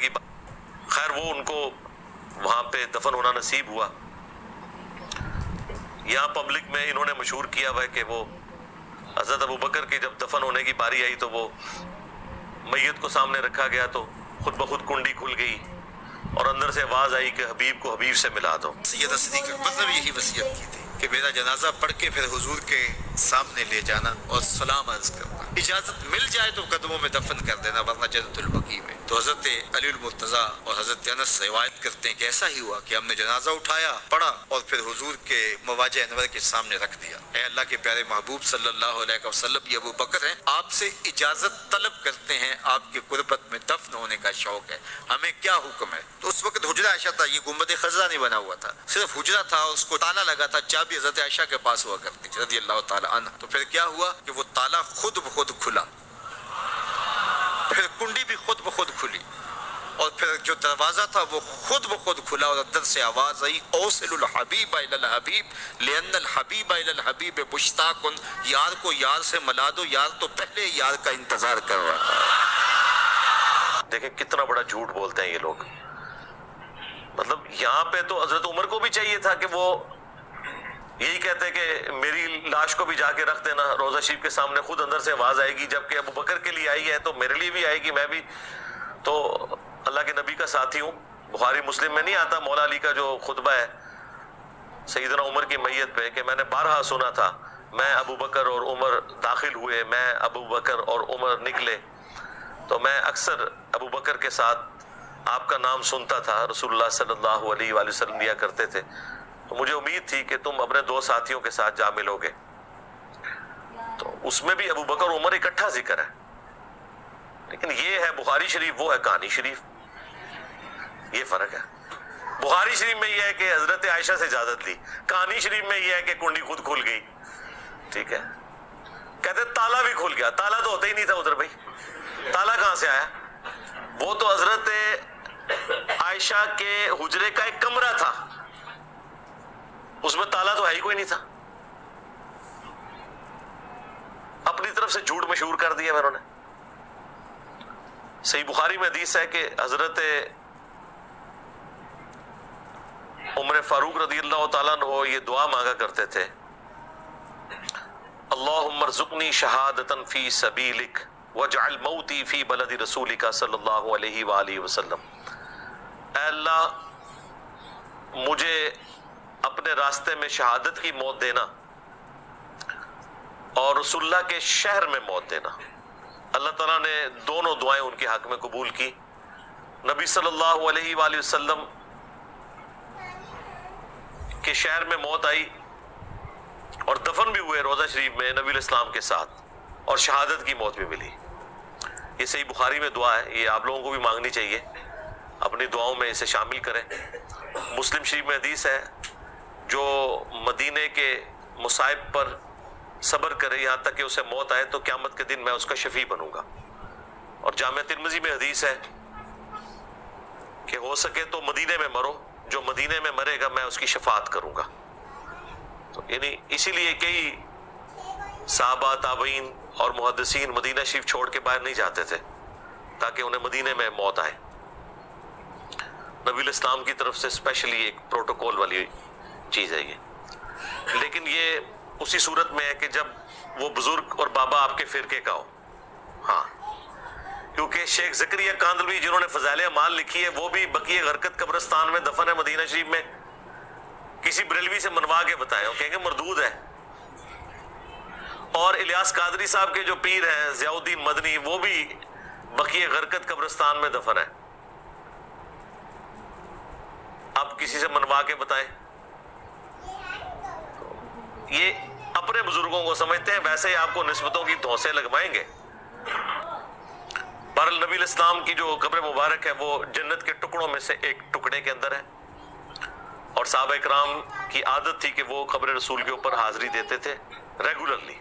کی خیر وہ ان کو وہاں پہ دفن ہونا نصیب ہوا. یہاں پبلک میں انہوں نے مشہور کیا ہوا ہے کہ وہ حضرت ابو بکر کی جب دفن ہونے کی باری آئی تو وہ میت کو سامنے رکھا گیا تو خود بخود کنڈی کھل گئی اور اندر سے آواز آئی کہ حبیب کو حبیب سے ملا دو. سیدہ صدیقہ مطلب یہی وصیت کی تھی کہ میرا جنازہ پڑھ کے پھر حضور کے سامنے لے جانا اور سلام عرض کرنا. اجازت مل جائے تو قدموں میں دفن کر دینا ورنہ جنت البقیع میں. تو حضرت علی المرتضیٰ اور حضرت انس روایت کرتے ہیں کہ ایسا ہی ہوا کہ ہم نے جنازہ اٹھایا, پڑھا اور پھر حضور کے مواجہ انور کے سامنے رکھ دیا. اے اللہ کے پیارے محبوب صلی اللہ علیہ وسلم, یہ ابو بکر ہیں, آپ سے اجازت طلب کرتے ہیں, آپ کی قربت میں دفن ہونے کا شوق ہے, ہمیں کیا حکم ہے. تو اس وقت حجرہ عائشہ تھا, یہ گنبد خضرا نہیں بنا ہوا تھا, صرف حجرہ تھا اور اس کو تالا لگا تھا, چابی حضرت عائشہ کے پاس ہوا کرتی تھی رضی اللہ تعالی عنہ. تو پھر کیا ہوا کہ وہ تالا خود بخود کھلا, پھر کنڈی بھی خود بخود کھلی, اور پھر جو دروازہ تھا وہ خود بخود کھلا اور اندر سے آواز آئی اوصل الحبیب الی الحبیب لان الحبیب الی الحبیب مشتاق, یار کو یار سے ملا دو, یار تو پہلے یار کا انتظار کر رہا تھا. دیکھیں کتنا بڑا جھوٹ بولتے ہیں یہ لوگ. مطلب یہاں پہ تو حضرت عمر کو بھی چاہیے تھا کہ وہ یہی کہتے کہ میری لاش کو بھی جا کے رکھ دینا روضہ شریف کے سامنے, خود اندر سے آواز آئے گی, جبکہ ابو بکر کے لیے آئی ہے تو میرے لیے بھی آئے گی, میں بھی تو اللہ کے نبی کا ساتھی ہوں. بخاری مسلم میں نہیں آتا مولا علی کا جو خطبہ ہے سیدنا عمر کی میت پہ کہ میں نے بارہا سنا تھا, میں ابو بکر اور عمر داخل ہوئے, میں ابو بکر اور عمر نکلے, تو میں اکثر ابو بکر کے ساتھ آپ کا نام سنتا تھا, رسول اللہ صلی اللہ علیہ وآلہ وسلم لیا کرتے تھے, تو مجھے امید تھی کہ تم اپنے دو ساتھیوں کے ساتھ جا ملو گے. تو اس میں بھی ابو بکر عمر اکٹھا ذکر ہے, لیکن یہ ہے بخاری شریف, وہ ہے کہانی شریف, یہ فرق ہے. بخاری شریف میں یہ ہے کہ حضرت عائشہ سے اجازت لی, کہانی شریف میں یہ ہے کہ کنڈی خود کھل گئی. ٹھیک ہے, کہتے تالا بھی کھل گیا, تالا تو ہوتا ہی نہیں تھا ادھر بھائی, تالا کہاں سے آیا؟ وہ تو حضرت عائشہ کے حجرے کا ایک کمرہ تھا, اس میں تالا تو ہے ہی کوئی نہیں تھا. اپنی طرف سے جھوٹ مشہور کر دیا انہوں نے. صحیح بخاری میں حدیث ہے کہ حضرت عمر فاروق رضی اللہ تعالیٰ عنہ یہ دعا مانگا کرتے تھے, اللہم ارزقنی شہادتا فی سبیلک واجعل موتی فی بلد رسولک صلی اللہ علیہ وآلہ وسلم. اے اللہ مجھے اپنے راستے میں شہادت کی موت دینا اور رسول اللہ کے شہر میں موت دینا. اللہ تعالیٰ نے دونوں دعائیں ان کے حق میں قبول کی. نبی صلی اللہ علیہ وآلہ وسلم کے شہر میں موت آئی اور دفن بھی ہوئے روضہ شریف میں نبی الاسلام کے ساتھ, اور شہادت کی موت بھی ملی. یہ صحیح بخاری میں دعا ہے, یہ آپ لوگوں کو بھی مانگنی چاہیے, اپنی دعاؤں میں اسے شامل کریں. مسلم شریف میں حدیث ہے جو مدینے کے مصائب پر صبر کرے یہاں تک کہ اسے موت آئے تو قیامت کے دن میں اس کا شفیع بنوں گا. اور جامع ترمذی میں حدیث ہے کہ ہو سکے تو مدینے میں مرو, جو مدینے میں مرے گا میں اس کی شفاعت کروں گا. تو یعنی اسی لیے کئی صحابہ تابعین اور محدثین مدینہ شریف چھوڑ کے باہر نہیں جاتے تھے تاکہ انہیں مدینے میں موت آئے. نبی الاسلام کی طرف سے اسپیشلی ایک پروٹوکول والی چیز ہے یہ. لیکن یہ اسی صورت میں ہے کہ جب وہ بزرگ اور بابا آپ کے فرقے کا ہو. ہاں, کیونکہ شیخ زکریا کاندلوی جنہوں نے فضائل اعمال لکھی ہے وہ بھی بقیع غرقد قبرستان میں دفن ہے مدینہ شریف میں. کسی بریلوی سے منوا کے بتائے, وہ کہیں گے مردود ہے. اور الیاس قادری صاحب کے جو پیر ہیں ضیاء الدین مدنی, وہ بھی بقیع غرقد قبرستان میں دفن ہے. آپ کسی سے منوا کے بتائیں. یہ اپنے بزرگوں کو سمجھتے ہیں, ویسے ہی آپ کو نسبتوں کی دھوسے لگوائیں گے. بہرحال نبی الاسلام کی جو قبر مبارک ہے وہ جنت کے ٹکڑوں میں سے ایک ٹکڑے کے اندر ہے, اور صحابہ اکرام کی عادت تھی کہ وہ قبر رسول کے اوپر حاضری دیتے تھے ریگولرلی.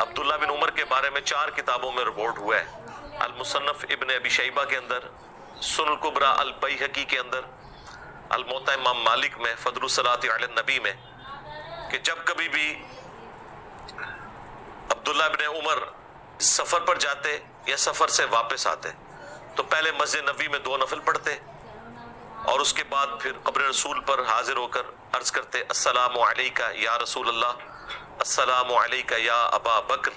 عبداللہ بن عمر کے بارے میں 4 کتابوں میں رپورٹ ہوا ہے, المصنف ابن ابی شیبہ کے اندر, سنن الکبریٰ البیہقی کے اندر, الموطأ امام مالک میں, فضل الصلاۃ علی النبی میں, کہ جب کبھی بھی عبداللہ بن عمر سفر پر جاتے یا سفر سے واپس آتے تو پہلے مسجد نبوی میں 2 نفل پڑھتے اور اس کے بعد پھر قبر رسول پر حاضر ہو کر عرض کرتے السلام علیکہ یا رسول اللہ، السلام علیکہ یا ابا بکر،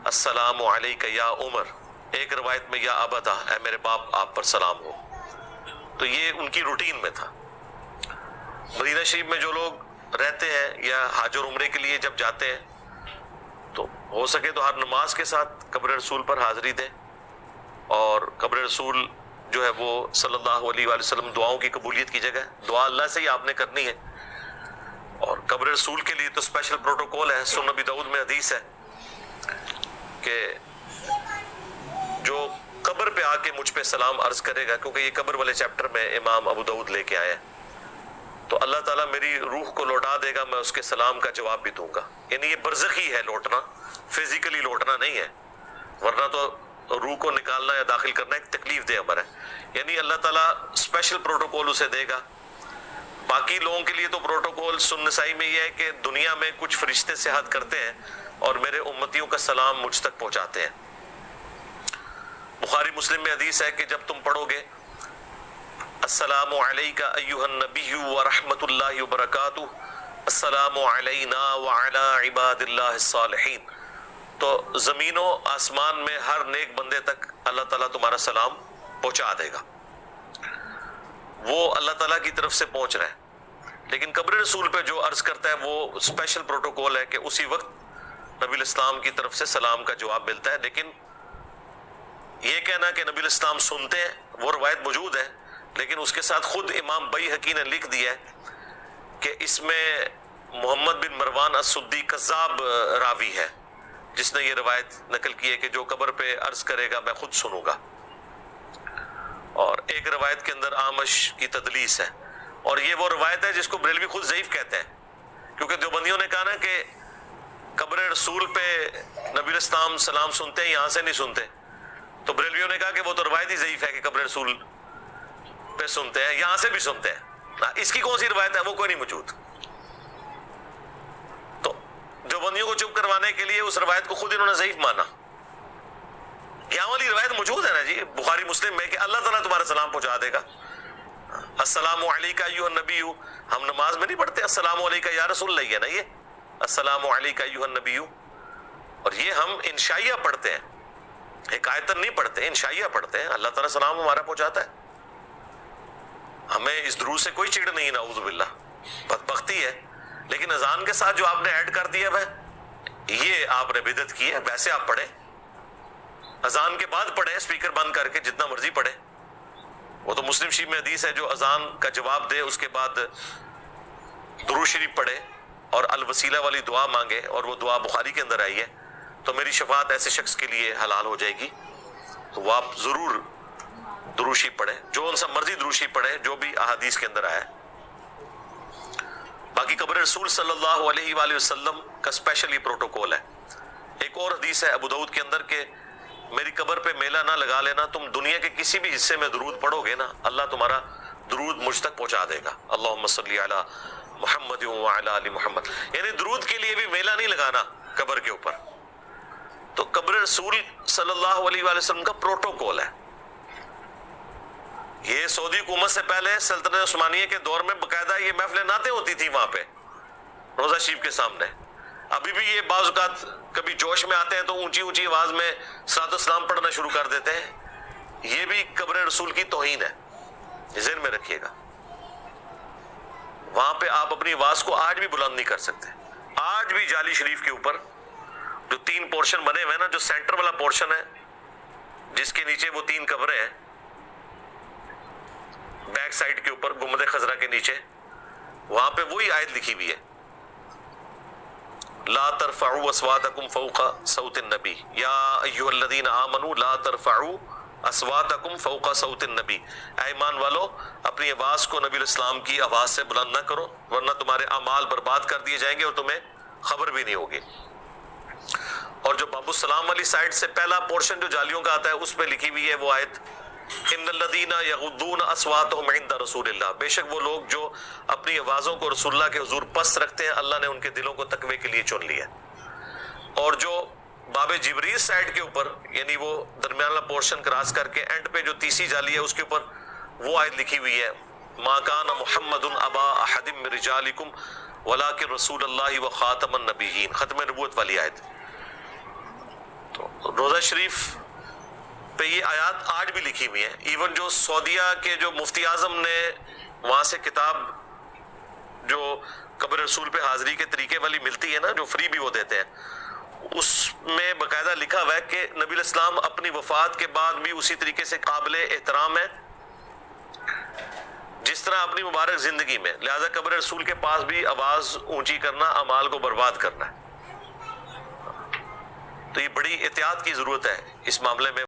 السلام علیکہ یا عمر، ایک روایت میں یا ابدا، اے میرے باپ آپ پر سلام ہو۔ تو یہ ان کی روٹین میں تھا۔ مدینہ شریف میں جو لوگ رہتے ہیں یا حج اور عمرے کے لیے جب جاتے ہیں تو ہو سکے تو ہر نماز کے ساتھ قبر رسول پر حاضری دیں، اور قبر رسول جو ہے وہ صلی اللہ علیہ وآلہ وسلم دعاؤں کی قبولیت کی جگہ ہے، دعا اللہ سے ہی آپ نے کرنی ہے۔ اور قبر رسول کے لیے تو اسپیشل پروٹوکول ہے، سنن ابی داؤد میں حدیث ہے کہ جو قبر پہ آ کے مجھ پہ سلام عرض کرے گا، کیونکہ یہ قبر والے چیپٹر میں امام ابو داؤد لے کے آئے ہیں، تو اللہ تعالیٰ میری روح کو لوٹا دے گا، میں اس کے سلام کا جواب بھی دوں گا۔ یعنی یہ برزخی ہے لوٹنا، فزیکلی لوٹنا نہیں ہے، ورنہ تو روح کو نکالنا یا داخل کرنا ایک تکلیف دہ امر ہے۔ یعنی اللہ تعالیٰ اسپیشل پروٹوکول اسے دے گا۔ باقی لوگوں کے لیے تو پروٹوکول سنن نسائی میں یہ ہے کہ دنیا میں کچھ فرشتے سیاحت کرتے ہیں اور میرے امتیوں کا سلام مجھ تک پہنچاتے ہیں۔ بخاری مسلم میں حدیث ہے کہ جب تم پڑھو گے السلام علیکہ ایہا النبی ورحمۃ اللہ وبرکاتہ، السلام علینا وعلی عباد اللہ الصالحین، تو زمین و آسمان میں ہر نیک بندے تک اللہ تعالیٰ تمہارا سلام پہنچا دے گا۔ وہ اللہ تعالیٰ کی طرف سے پہنچ رہا ہے، لیکن قبر رسول پہ جو عرض کرتا ہے وہ اسپیشل پروٹوکول ہے کہ اسی وقت نبی الاسلام کی طرف سے سلام کا جواب ملتا ہے۔ لیکن یہ کہنا کہ نبی الاسلام سنتے ہیں وہ روایت موجود ہے، لیکن اس کے ساتھ خود امام بیہقی نے لکھ دیا ہے کہ اس میں محمد بن مروان السدی کذاب راوی ہے، جس نے یہ روایت نقل کی ہے کہ جو قبر پہ عرض کرے گا میں خود سنوں گا۔ اور ایک روایت کے اندر آمش کی تدلیس ہے، اور یہ وہ روایت ہے جس کو بریلوی خود ضعیف کہتے ہیں، کیونکہ دیوبندیوں نے کہا نا کہ قبر رسول پہ نبی الاسلام سلام سنتے ہیں، یہاں سے نہیں سنتے، تو بریلویوں نے کہا کہ وہ تو روایت ہی ضعیف ہے کہ قبر رسول پہ سنتے ہیں، یہاں سے بھی سنتے ہیں، اس کی کون سی روایت ہے؟ وہ کوئی نہیں موجود۔ تو دیوبندیوں کو چپ کروانے کے لیے اس روایت کو خود انہوں نے ضعیف مانا۔ یہاں والی روایت موجود ہے نا جی بخاری مسلم میں کہ اللہ تعالیٰ تمہارا سلام پہنچا دے گا۔ السلام علیکہ ایھا النبی، ہم نماز میں نہیں پڑھتے السلام علیکہ یا رسول اللہ، ہے نا یہ السلام علیکہ ایھا النبی، اور یہ ہم انشائیہ پڑھتے ہیں، حکایتاً نہیں پڑھتے، انشائیہ پڑھتے ہیں، اللہ تعالیٰ سلام ہمارا پہنچاتا ہے۔ ہمیں اس درود سے کوئی چڑ نہیں، نعوذ باللہ، بدبختی ہے۔ لیکن اذان کے ساتھ جو آپ نے ایڈ کر دیا ہے یہ آپ نے بدعت کی ہے۔ ویسے آپ پڑھیں، اذان کے بعد پڑھیں، اسپیکر بند کر کے جتنا مرضی پڑھیں، وہ تو مسلم شریف میں حدیث ہے جو اذان کا جواب دے اس کے بعد درود شریف پڑھے اور الوسیلہ والی دعا مانگے، اور وہ دعا بخاری کے اندر آئی ہے، تو میری شفاعت ایسے شخص کے لیے حلال ہو جائے گی۔ تو وہ آپ ضرور درود شریف پڑھیں، جو ان سا مرضی درود شریف پڑھیں جو بھی احادیث کے اندر آیا ہے۔ باقی قبر رسول صلی اللہ علیہ وآلہ وسلم کا اسپیشلی پروٹوکول ہے۔ ایک اور حدیث ہے ابو داؤد کے اندر کہ میری قبر پہ میلہ نہ لگا لینا، تم دنیا کے کسی بھی حصے میں درود پڑھو گے نا اللہ تمہارا درود مجھ تک پہنچا دے گا۔ اللہم صلی علی محمد وعلی آل محمد، یعنی درود کے لیے بھی میلہ نہیں لگانا قبر کے اوپر۔ تو قبر رسول صلی اللہ علیہ وآلہ وسلم کا پروٹوکول ہے۔ یہ سعودی حکومت سے پہلے سلطنت عثمانیہ کے دور میں باقاعدہ یہ محفلیں نعتیں ہوتی تھی وہاں پہ روضہ شریف کے سامنے۔ ابھی بھی یہ بعض اوقات کبھی جوش میں آتے ہیں تو اونچی اونچی آواز میں صلاۃ والسلام پڑھنا شروع کر دیتے ہیں، یہ بھی قبر رسول کی توہین ہے، ذہن میں رکھیے گا۔ وہاں پہ آپ اپنی آواز کو آج بھی بلند نہیں کر سکتے۔ آج بھی جالی شریف کے اوپر جو 3 پورشن بنے ہوئے ہیں نا، جو سینٹر والا پورشن ہے جس کے نیچے وہ 3 قبریں ہیں، بیک سائڈ کے اوپر گنبد خضرا کے نیچے، وہاں پہ وہی آیت لکھی ہوئی ہے، لا ترفعوا اصواتکم فوق صوت النبی یا ایھا الذین آمنوا لا ترفعوا اصواتکم فوق صوت النبی، اے ایمان والو اپنی آواز کو نبی الاسلام کی آواز سے بلند نہ کرو ورنہ تمہارے اعمال برباد کر دیے جائیں گے اور تمہیں خبر بھی نہیں ہوگی۔ اور جو باب السلام والی سائڈ سے پہلا پورشن جو جالیوں کا آتا ہے اس پہ لکھی ہوئی ہے وہ آیت، ان الذین یغضون اصواتهم عند رسول اللہ، بے شک وہ لوگ جو اپنی آوازوں کو رسول اللہ کے حضور پست رکھتے ہیں اللہ نے ان کے دلوں کو تقوی کے لیے چن لیا، اور جو باب جبریل سائڈ کے اوپر، یعنی وہ درمیانہ پورشن کراس کر کے اینڈ پہ جو تیسری جالی ہے اس کے اوپر وہ آیت لکھی ہوئی ہے، ما کان محمد ابا احد من رجالکم ولکن رسول اللہ و خاتم النبیین، ختم نبوت والی آیت۔ تو روزہ شریف پہ یہ آیات آج بھی لکھی ہوئی ہیں۔ ایون جو سعودیہ کے جو مفتی اعظم نے وہاں سے کتاب جو قبر رسول پہ حاضری کے طریقے والی ملتی ہے نا، جو فری بھی وہ دیتے ہیں، اس میں باقاعدہ لکھا ہوا ہے کہ نبی علیہ السلام اپنی وفات کے بعد بھی اسی طریقے سے قابل احترام ہے جس طرح اپنی مبارک زندگی میں، لہذا قبر رسول کے پاس بھی آواز اونچی کرنا اعمال کو برباد کرنا ہے۔ تو یہ بڑی احتیاط کی ضرورت ہے اس معاملے میں۔